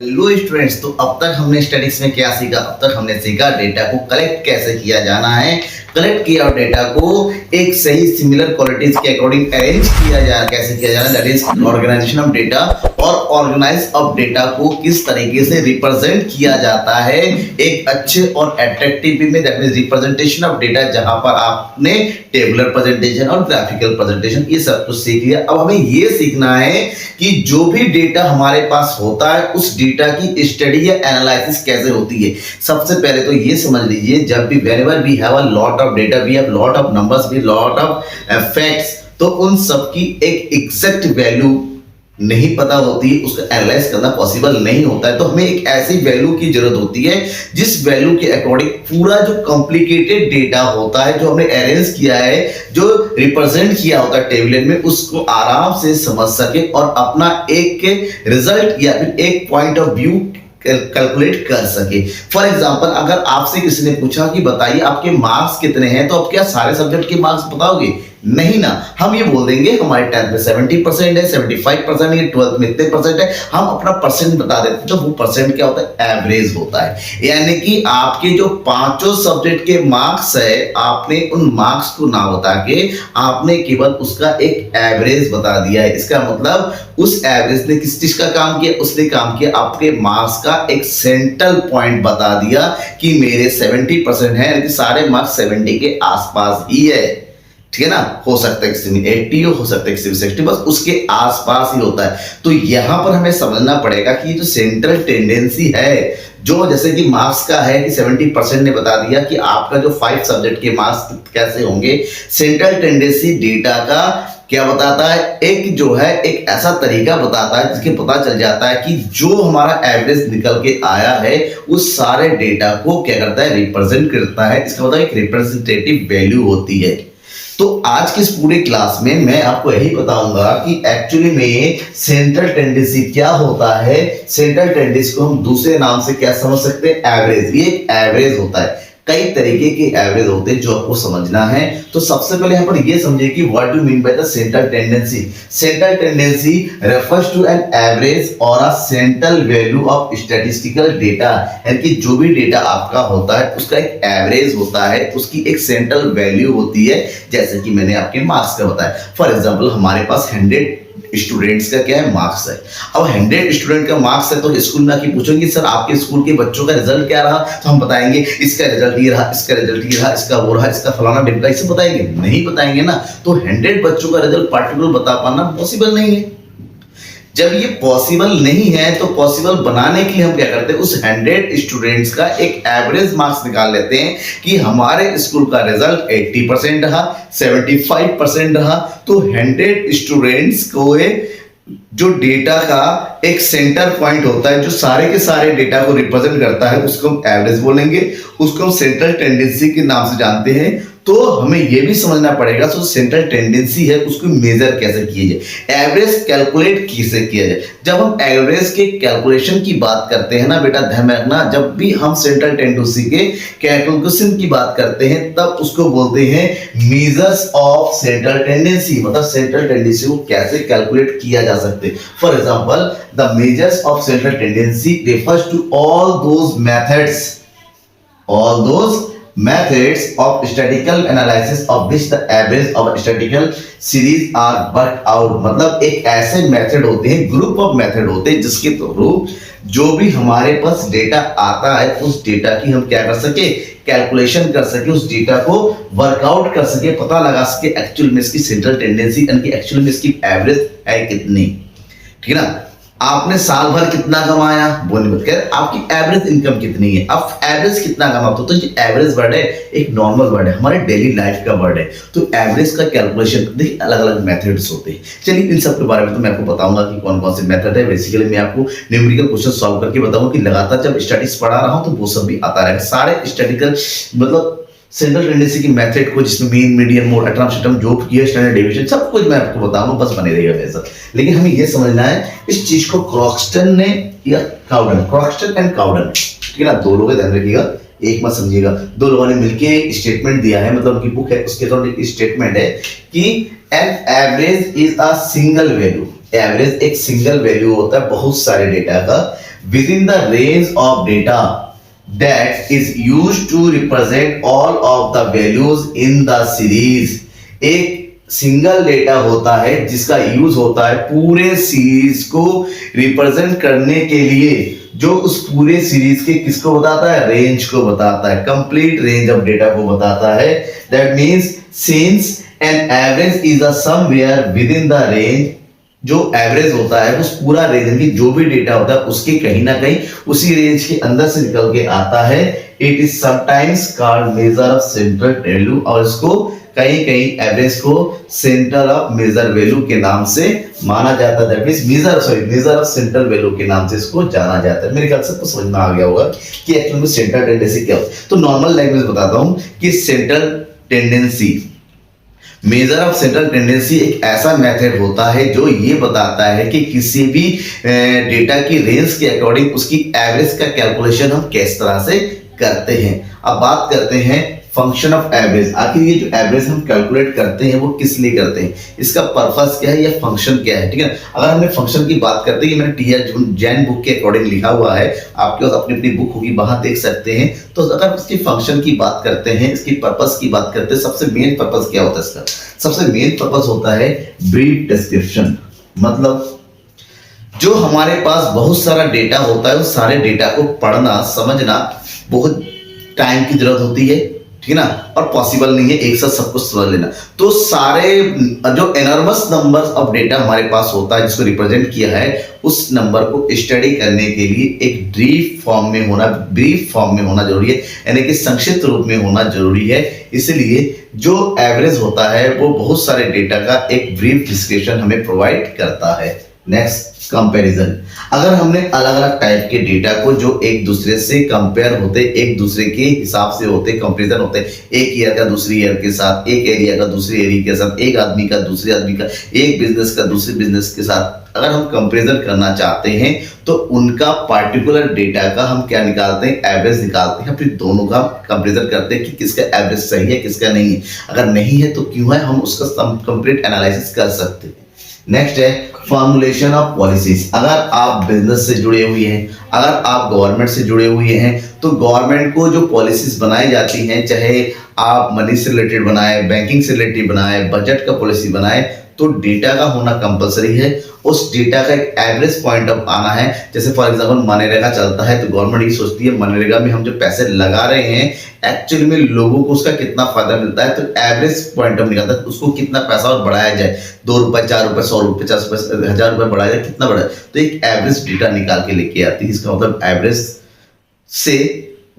Hello students, तो अब तक हमने स्टैटिस्टिक्स में क्या सीखा? अब तक हमने सीखा डेटा को कलेक्ट कैसे किया जाना है। कलेक्ट किया और डेटा को एक सही सिमिलर क्वालिटीज के अकॉर्डिंग अरेंज किया जाए, कैसे किया जाना, that is organisation of data. और ऑर्गेनाइज ऑफ डेटा को किस तरीके से रिप्रेजेंट किया जाता है एक अच्छे और अट्रैक्टिव वे में, that means representation of data, जहां पर आपने टेबुलर प्रेजेंटेशन और ग्राफिकल प्रेजेंटेशन ये सब कुछ सीख लिया। अब हमें ये सीखना है कि जो भी डेटा हमारे पास होता है उस डेटा की स्टडी या एनालिसिस कैसे होती है। सबसे पहले तो ये समझ लीजिए, जब भी whenever we have a lot of data, we have lot of numbers, we lot of facts, तो उन सब की एक एग्जैक्ट वैल्यू नहीं पता होती, उसका एनालाइज करना पॉसिबल नहीं होता है। तो हमें एक ऐसी वैल्यू की जरूरत होती है जिस वैल्यू के अकॉर्डिंग पूरा जो कॉम्प्लिकेटेड डेटा होता है, जो हमने अरेंज किया है, जो रिप्रेजेंट किया होता है टेबल में, उसको आराम से समझ सके और अपना एक रिजल्ट या फिर एक पॉइंट ऑफ व्यू कैलकुलेट कर सके। फॉर एग्जांपल, अगर आपसे किसी ने पूछा कि बताइए आपके मार्क्स कितने हैं, तो आप क्या सारे सब्जेक्ट के मार्क्स बताओगे? नहीं ना, हम ये बोल देंगे हमारे 10th में 70% है, 75% है, 12th में इतने परसेंट है, हम अपना परसेंट बता देते हैं। तो वो परसेंट क्या होता है? एवरेज होता है। यानी कि आपके जो पांचों सब्जेक्ट के मार्क्स है, आपने उन मार्क्स को ना बता के आपने केवल उसका एक एवरेज बता दिया है। इसका मतलब उस एवरेज ने किस चीज का काम किया? उसने काम किया आपके मार्क्स का एक सेंट्रल पॉइंट बता दिया कि मेरे 70% है, लेकिन सारे मार्क्स 70 के आसपास ही है। ठीक है ना, हो सकता है किसी में 80 हो सकता है किसी में 60, बस उसके आसपास ही होता है। तो यहां पर हमें समझना पड़ेगा कि जो सेंट्रल टेंडेंसी है, जो जैसे कि मार्क्स का है कि 70% ने बता दिया कि आपका जो 5 सब्जेक्ट के मार्क्स कैसे होंगे। सेंट्रल टेंडेंसी डेटा का क्या बताता है? एक जो है एक ऐसा तरीका बताता है जिसके पता चल जाता है कि जो हमारा एवरेज निकल के आया है उस सारे डेटा को क्या करता है? रिप्रेजेंट करता है। इसका मतलब एक रिप्रेजेंटेटिव वैल्यू होती है। तो आज की इस पूरी क्लास में मैं आपको यही बताऊंगा कि एक्चुअली में सेंट्रल टेंडेंसी क्या होता है। सेंट्रल टेंडेंसी को हम दूसरे नाम से क्या समझ सकते हैं? एवरेज। ये एक एवरेज होता है। कई तरीके के एवरेज होते हैं जो आपको समझना है। तो सबसे पहले यहाँ पर ये समझिए कि what do mean by the central tendency. Central tendency refers to an average और a central value of statistical data. यानी कि जो भी डेटा आपका होता है उसका एक एवरेज होता है, उसकी एक सेंट्रल वैल्यू होती है, जैसे कि मैंने आपके मार्क्स का बताया। फॉर एग्जाम्पल, हमारे पास 100 स्टूडेंट्स का क्या है? मार्क्स है। अब 100 स्टूडेंट का मार्क्स है, तो स्कूल में आके पूछेंगे सर आपके स्कूल के बच्चों का रिजल्ट क्या रहा, तो हम बताएंगे इसका रिजल्ट ये रहा, इसका रिजल्ट ये रहा, इसका वो रहा, इसका फलाना डिम्पला, इसे बताएंगे? नहीं बताएंगे ना। तो 100 बच्चों का रिजल्ट पार्टिकुलर बता पाना पॉसिबल नहीं है। जब ये पॉसिबल नहीं है तो पॉसिबल बनाने के लिए हम क्या करते हैं? उस 100 स्टूडेंट्स का एक एवरेज मार्क्स निकाल लेते हैं कि हमारे स्कूल का रिजल्ट 80% रहा, 75% रहा। तो 100 स्टूडेंट्स को जो डेटा का एक सेंटर पॉइंट होता है, जो सारे के सारे डेटा को रिप्रेजेंट करता है, उसको हम एवरेज बोलेंगे। उसको हम सेंट्रल टेंडेंसी के नाम से जानते हैं। तो हमें यह भी समझना पड़ेगा जो सेंट्रल टेंडेंसी है उसको मेजर कैसे किया जाए, एवरेज कैलकुलेट कैसे किया जाए। जब हम एवरेज के कैलकुलेशन की बात करते हैं ना बेटा, ध्यान में रखना, जब भी हम सेंट्रल टेंडेंसी के कैलकुलेशन की बात करते हैं तब उसको बोलते हैं मेजर्स ऑफ सेंट्रल टेंडेंसी। मतलब सेंट्रल टेंडेंसी को कैसे कैलकुलेट किया जा सकते हैं। For example, the measures of central tendency refers to all those methods of statistical analysis of which the average of statistical series are worked out। मतलब एक ऐसे मेथड होते हैं, ग्रुप ऑफ मेथड होते हैं, जिसके थ्रू जो भी हमारे पास डेटा आता है उस डेटा की हम क्या कर सके? कैलकुलेशन कर सके, उस डेटा को वर्कआउट कर सके, पता लगा सके एक्चुअल में इसकी सेंट्रल टेंडेंसी यानी कि एक्चुअल में इसकी एवरेज है कितनी। ठीक है ना, आपने साल भर कितना कमाया वो नहीं बताया, आपकी एवरेज इनकम कितनी है, आप एवरेज कितना कमाते हो। तो ये एवरेज वर्ड है एक नॉर्मल वर्ड है, हमारे डेली लाइफ का वर्ड है। तो एवरेज का कैलकुलेशन देखिए अलग अलग मेथड्स होते हैं। चलिए इन सब के बारे में तो मैं आपको बताऊंगा कि कौन कौन से मेथड है। बेसिकली मैं आपको न्यूमेरिकल क्वेश्चन सॉल्व करके बताऊंगा कि लगातार जब स्टैटिस्टिक्स पढ़ा रहा हूं तो वो सब भी आता रहेगा। सारे स्टैटिस्टिकल मतलब सेंट्रल टेंडेंसी की मेथड को, जिसमें mean, median, mode, atom, system, जो किया स्टैंडर्ड डेविएशन, सब कुछ मैं आपको बताऊंगा, बस बने रहिएगा मेरे साथ। लेकिन हमें यह समझना है इस चीज को क्रॉक्सटन ने या काउडन, क्रॉक्सटन एंड काउडन, ठीक है ना, दो लोग ध्यान रखिएगा, एक मत समझिएगा। दो लोगों ने मिलके एक स्टेटमेंट दिया है, मतलब उनकी बुक है, उसके अंदर एक स्टेटमेंट है कि an average is a single value. Average एक सिंगल वैल्यू होता है बहुत सारे डेटा का with in the range of data that is used to represent all of the values in the series। एक सिंगल डेटा होता है जिसका यूज होता है पूरे सीरीज को रिप्रेजेंट करने के लिए, जो उस पूरे सीरीज के किसको बताता है, रेंज को बताता है, कंप्लीट रेंज ऑफ डेटा को बताता है। That means since an average is a somewhere with in the range, जो एवरेज होता है उस पूरा रेंज की जो भी डेटा होता है उसके कहीं ना कहीं उसी रेंज के अंदर से निकल के आता है। It is sometimes called measure of central value, और इसको कहीं कहीं एवरेज को सेंटर ऑफ मेजर वैल्यू के नाम से माना जाता है। That means measure of central value के नाम से इसको जाना जाता है। मेरे ख्याल से तो समझ में आ गया होगा कि एक्चुअली में सेंट्रल टेंडेंसी क्या होता है। तो नॉर्मल लैंग्वेज बताता हूं कि central tendency, measure of central tendency एक ऐसा मेथड होता है जो ये बताता है कि किसी भी डेटा की रेंज के अकॉर्डिंग उसकी एवरेज का कैलकुलेशन हम किस तरह से करते हैं। अब बात करते हैं फंक्शन ऑफ एवरेज। आखिर ये जो एवरेज हम कैलकुलेट करते हैं वो किस लिए करते हैं, इसका पर्पस क्या है या फंक्शन क्या है, ठीक है। अगर हमने फंक्शन की बात करते हैं, ये मैंने टीआर जैन बुक के अकॉर्डिंग लिखा हुआ है, आपके पास अपनी अपनी बुक होगी वहां देख सकते हैं। तो अगर उसकी फंक्शन की बात करते हैं, इसकी पर्पस की बात करते हैं, सबसे मेन पर्पस क्या होता है इसका, सबसे मेन पर्पस होता है ब्रीफ डिस्क्रिप्शन। मतलब जो हमारे पास बहुत सारा डेटा होता है उस सारे डेटा को पढ़ना समझना बहुत टाइम की जरूरत होती है, ठीक है ना, और पॉसिबल नहीं है एक साथ सब कुछ समझ लेना। तो सारे जो एनॉर्मस नंबर्स ऑफ डेटा हमारे पास होता है जिसको रिप्रेजेंट किया है, उस नंबर को स्टडी करने के लिए एक ब्रीफ फॉर्म में होना जरूरी है, यानी कि संक्षिप्त रूप में होना जरूरी है। इसलिए जो एवरेज होता है वो बहुत सारे डेटा का एक ब्रीफ डिस्क्रिप्शन हमें प्रोवाइड करता है। Next, comparison. अगर हमने अलग अलग टाइप के डेटा को जो एक दूसरे से कंपेयर होते, एक दूसरे के हिसाब से होते, कंपैरिजन होते, एक ईयर का दूसरी ईयर के साथ, एक एरिया का दूसरे एरिया के साथ, एक आदमी का दूसरे आदमी का, एक बिजनेस का दूसरे बिजनेस के साथ अगर हम कंपैरिजन करना चाहते हैं तो उनका पार्टिकुलर डेटा का हम क्या निकालते हैं, एवरेज निकालते हैं, फिर दोनों का कंपैरिजन करते हैं कि किसका एवरेज सही है किसका नहीं है। अगर नहीं है तो क्यों है, हम उसका कंप्लीट एनालिसिस कर सकते हैं। नेक्स्ट है फॉर्मुलेशन ऑफ पॉलिसीज। अगर आप बिजनेस से जुड़े हुए हैं, अगर आप गवर्नमेंट से जुड़े हुए हैं, तो गवर्नमेंट को जो पॉलिसीज बनाई जाती हैं, चाहे आप मनी से रिलेटेड बनाए, बैंकिंग से रिलेटेड बनाए, बजट का पॉलिसी बनाए, तो डेटा का होना कंपलसरी है। उस डेटा का एक एवरेज पॉइंट ऑफ आना है। जैसे फॉर एग्जांपल मनरेगा चलता है तो गवर्नमेंट ये सोचती है मनरेगा में हम जो पैसे लगा रहे हैं एक्चुअली में लोगों को उसका कितना फायदा मिलता है, तो एवरेज पॉइंट ऑफ निकलता है उसको कितना पैसा और बढ़ाया जाए, 2 रुपए 4 रुपए 100 रुपए 50 रुपए 1000 रुपए बढ़ाया जाए, कितना बढ़ाया, तो एक एवरेज डेटा निकाल के लेके आती है। इसका मतलब एवरेज से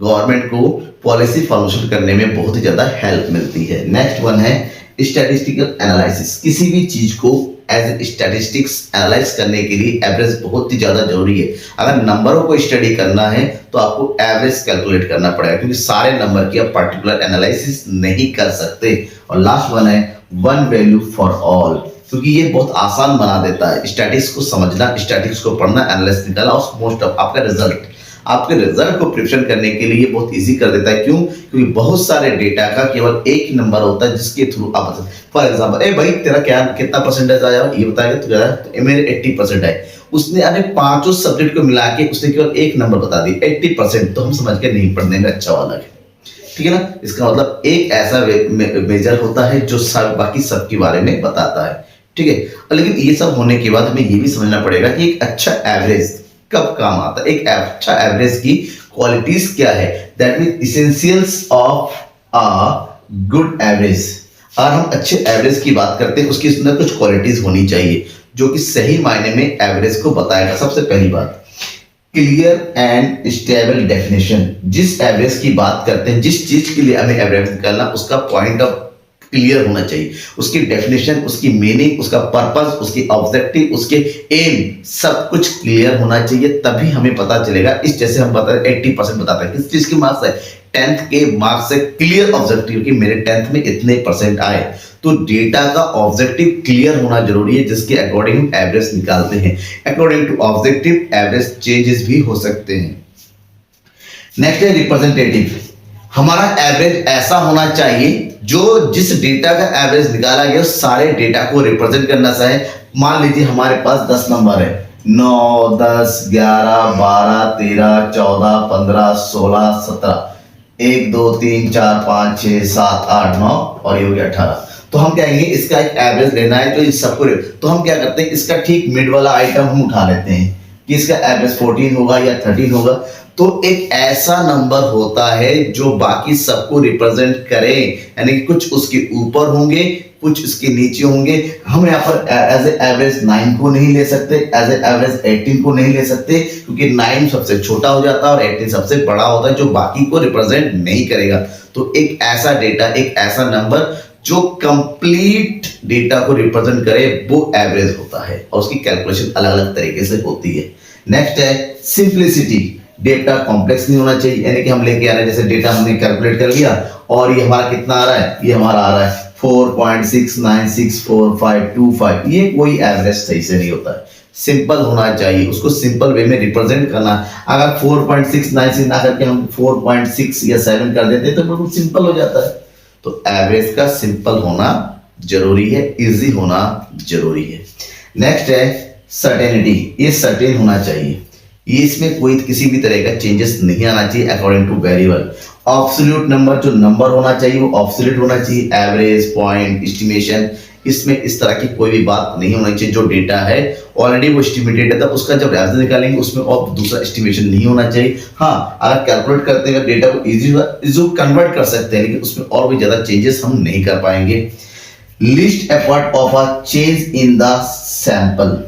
गवर्नमेंट को पॉलिसी फॉर्मुलेशन करने में बहुत ही ज्यादा हेल्प मिलती है। नेक्स्ट वन है स्टैटिस्टिकल एनालिसिस। किसी भी चीज को एज स्टैटिस्टिक्स एनालाइज करने के लिए एवरेज बहुत ही ज्यादा जरूरी है। अगर नंबरों को स्टडी करना है तो आपको एवरेज कैलकुलेट करना पड़ेगा, क्योंकि सारे नंबर की आप पर्टिकुलर एनालिसिस नहीं कर सकते। और लास्ट वन है वन वैल्यू फॉर ऑल, क्योंकि ये बहुत आसान बना देता है स्टैटिस्टिक्स को समझना, स्टैटिस्टिक्स को पढ़ना, एनालिसिस निकालना और मोस्ट ऑफ आपके रिजल्ट को प्रिडिक्शन करने के लिए बहुत इजी कर देता है। क्यों? क्योंकि बहुत सारे डेटा का केवल एक ही नंबर होता है जिसके थ्रू आप, फॉर एग्जांपल, ए भाई तेरा क्या कितना परसेंटेज आया ये बताएगा तो जरा, तो मेरे 80% है। उसने अपने पांचों सब्जेक्ट को मिला के उसने केवल एक नंबर बता दिया 80%, तो हम समझ के नहीं पढ़ने में अच्छा वाला है, ठीक है ना। इसका मतलब एक ऐसा मेजर होता है जो बाकी सब के बारे में बताता है, ठीक है। लेकिन ये सब होने के बाद हमें ये भी समझना पड़ेगा कि एक अच्छा एवरेज कब काम आता है, एक अच्छा एवरेज की क्वालिटीज क्या है, that mean essentials of a good average. अगर हम अच्छे एवरेज की बात करते हैं उसकी अंदर कुछ क्वालिटीज होनी चाहिए जो कि सही मायने में एवरेज को बताएगा। सबसे पहली बात, क्लियर एंड स्टेबल डेफिनेशन। जिस एवरेज की बात करते हैं, जिस चीज के लिए हमें एवरेज निकालना, उसका पॉइंट ऑफ क्लियर होना चाहिए, उसकी डेफिनेशन, उसकी मीनिंग, उसका पर्पस, उसकी ऑब्जेक्टिव, उसके एम, सब कुछ क्लियर होना चाहिए, तभी हमें पता चलेगा। इस जैसे हम बता 80% बताते हैं, किस चीज के मार्क्स है, 10th के मार्क्स से क्लियर ऑब्जेक्टिव कि मेरे 10th में इतने परसेंट आए, तो डेटा का ऑब्जेक्टिव क्लियर होना जरूरी है जिसके अकॉर्डिंग हम एवरेज निकालते हैं। According to objective average changes भी हो सकते हैं। नेक्स्ट है रिप्रेजेंटेटिव। हमारा एवरेज ऐसा होना चाहिए जो जिस डेटा का एवरेज निकाला गया सारे डेटा को रिप्रेजेंट करना चाहे, मान लीजिए हमारे पास 10 नंबर है, 9, 10, 11, 12, 13, 14, 15, 16, 17, 1, 2, 3, 4, 5, 6, 7, 8, 9 और ये हो गया 18। तो हम क्या कहेंगे, इसका एक एवरेज लेना है, तो इस सबको तो हम क्या करते हैं, इसका ठीक मिड वाला आइटम हम उठा लेते हैं कि इसका एवरेज 14 होगा या 13 होगा। तो एक ऐसा नंबर होता है जो बाकी सबको रिप्रेजेंट करे, यानी कि कुछ उसके ऊपर होंगे, कुछ उसके नीचे होंगे। हम यहाँ पर एज ए एवरेज 9 को नहीं ले सकते, एज ए एवरेज 18 को नहीं ले सकते, क्योंकि 9 सबसे छोटा हो जाता है और 18 सबसे बड़ा होता है, जो बाकी को रिप्रेजेंट नहीं करेगा। तो एक ऐसा डेटा, एक ऐसा नंबर जो कंप्लीट डेटा को रिप्रेजेंट करे, वो एवरेज होता है और उसकी कैलकुलेशन अलग अलग तरीके से होती है। नेक्स्ट है सिंप्लिसिटी। डेटा कॉम्प्लेक्स नहीं होना चाहिए, यानी कि हम लेके आ रहे हैं, जैसे डेटा हमने कैलकुलेट कर लिया और ये हमारा कितना आ रहा है, ये हमारा आ रहा है 4.696455, ये कोई एवरेज सही से नहीं होता है। सिंपल होना चाहिए, उसको सिंपल वे में रिप्रेजेंट करना। अगर 4.696 ना करके हम 4.6 या 7 कर देते तो बिल्कुल सिंपल हो जाता है। तो एवरेज का सिंपल होना जरूरी है, इजी होना जरूरी है। नेक्स्ट है सर्टेनिटी, ये सर्टेन होना चाहिए, ये इसमें कोई किसी भी तरह का चेंजेस नहीं आना चाहिए according two variable. Absolute number, जो नंबर होना चाहिए वो ऑब्सोल्यूट होना चाहिए। एवरेज, पॉइंट, एस्टिमेशन, इसमें इस तरह की कोई भी बात नहीं होनी चाहिए। जो डेटा है ऑलरेडी वो एस्टिमेटेड है, तब उसका जब एवरेज निकालेंगे उसमें और दूसरा एस्टिमेशन नहीं होना चाहिए। हाँ, अगर कैलकुलेट करते हैं डेटा को इजी कन्वर्ट कर सकते हैं, लेकिन उसमें और भी ज्यादा चेंजेस हम नहीं कर पाएंगे। List effort of a change in the sample,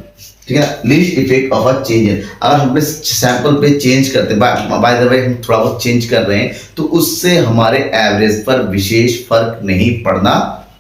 ठीक है ना, least effect of a change. अगर हम सैंपल पे चेंज करते हैं, बाय द वे हम थोड़ा बहुत चेंज कर रहे हैं, तो उससे हमारे एवरेज पर विशेष फर्क नहीं पड़ना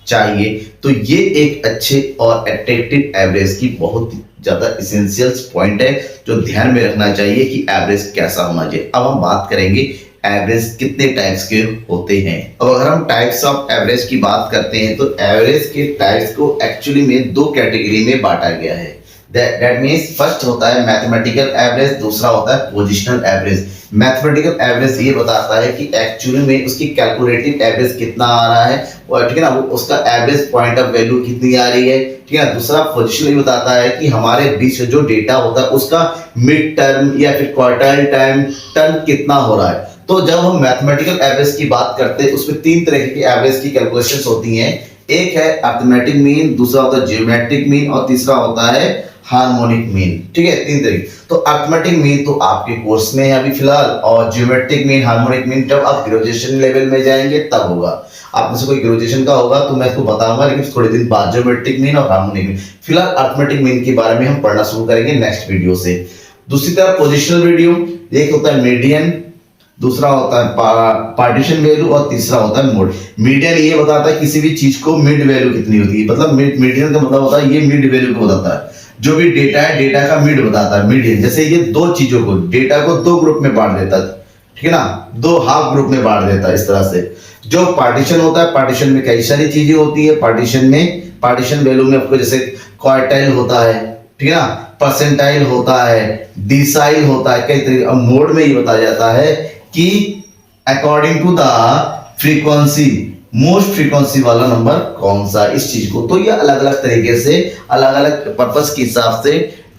चाहिए। तो ये एक अच्छे और अट्रैक्टिव एवरेज की बहुत ज्यादा इसेंशियल्स पॉइंट है जो ध्यान में रखना चाहिए कि एवरेज कैसा होना चाहिए। अब हम बात करेंगे एवरेज कितने टाइप्स के होते हैं। अब अगर हम टाइप्स ऑफ एवरेज की बात करते हैं, तो एवरेज के टाइप्स को एक्चुअली में 2 कैटेगरी में बांटा गया है। That means फर्स्ट होता है मैथमेटिकल एवरेज, दूसरा होता है पोजिशनल एवरेज। मैथमेटिकल एवरेज ये बताता है कि एक्चुअली में उसकी कैलकुलेटिव एवरेज कितना आ रहा है, और ठीक है ना, वो उसका एवरेज पॉइंट ऑफ वैल्यू कितनी आ रही है, ठीक है। दूसरा पोजिशनल ये बताता है कि हमारे बीच जो डेटा होता है उसका मिड टर्म या फिर क्वार्टाइल टर्म कितना हो रहा है। तो जब हम मैथमेटिकल एवरेज की बात करते हैं, उसमें 3 तरह की एवरेज की कैलकुलेशंस होती हैं। एक है अरिथमेटिक मीन, दूसरा होता है ज्योमेट्रिक मीन और तीसरा होता है हार्मोनिक मीन, ठीक है। 3 तरीके। तो अरिथमेटिक मीन तो आपके कोर्स में है अभी फिलहाल, और ज्योमेट्रिक मीन, हार्मोनिक मीन जब आप ग्रेजुएशन लेवल में जाएंगे तब होगा। आप में से कोई ग्रेजुएशन का होगा तो मैं इसको बताऊंगा, लेकिन थोड़े दिन बाद ज्योमेट्रिक मीन और हार्मोनिक मीन। फिलहाल अरिथमेटिक मीन के बारे में हम पढ़ना शुरू करेंगे नेक्स्ट वीडियो से। दूसरी तरफ पोजिशनल वीडियो, एक होता है मीडियन, दूसरा होता है पार्टीशन वैल्यू और तीसरा होता है मोड। मीडियन ये बताता है किसी भी चीज को मिड वैल्यू कितनी होती है, मतलब मीडियन का मतलब होता है ये मिड वैल्यू को बताता है। जो भी डेटा है, डेटा का मिड बताता है, मीडियन। जैसे ये 2 चीजों को, डेटा को 2 ग्रुप में बांट देता है, ठीक है ना, 2 हाफ ग्रुप में बांट देता है इस तरह से। जो पार्टीशन होता है, पार्टीशन में कई सारी चीजें होती है। पार्टीशन वैल्यू में आपको जैसे क्वार्टाइल होता है, ठीक है ना, परसेंटाइल होता है, डिसाइल होता है, कई तरीके। अब मोड में ये बताया जाता है कि according to the frequency, most frequency वाला नंबर कौन सा, इस चीज को। तो ये अलग अलग तरीके से, अलग अलग पर्पस के हिसाब से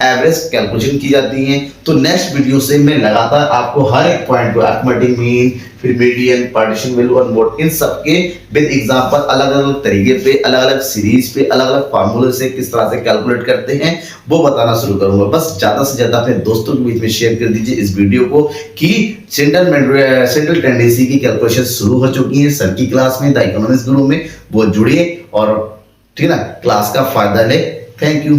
एवरेज कैलकुलेशन की जाती है। तो नेक्स्ट वीडियो से मैं लगातार आपको हर एक पॉइंट को, अरिथमेटिक मीन, फिर मीडियन, पार्टीशन वैल्यू और मोड, इन सब के विद एग्जांपल अलग अलग तरीके पे, अलग अलग सीरीज पे, अलग अलग फार्मूले से किस तरह से कैलकुलेट करते हैं वो बताना शुरू करूंगा। बस ज्यादा से ज्यादा अपने दोस्तों के बीच में शेयर कर दीजिए इस वीडियो को कि सेंट्रल टेंडेंसी की कैलकुलेशन शुरू हो चुकी है सर की क्लास में, द इकोनॉमिक्स गुरु में। वो जुड़िए और ठीक है ना, क्लास का फायदा ले। Thank you.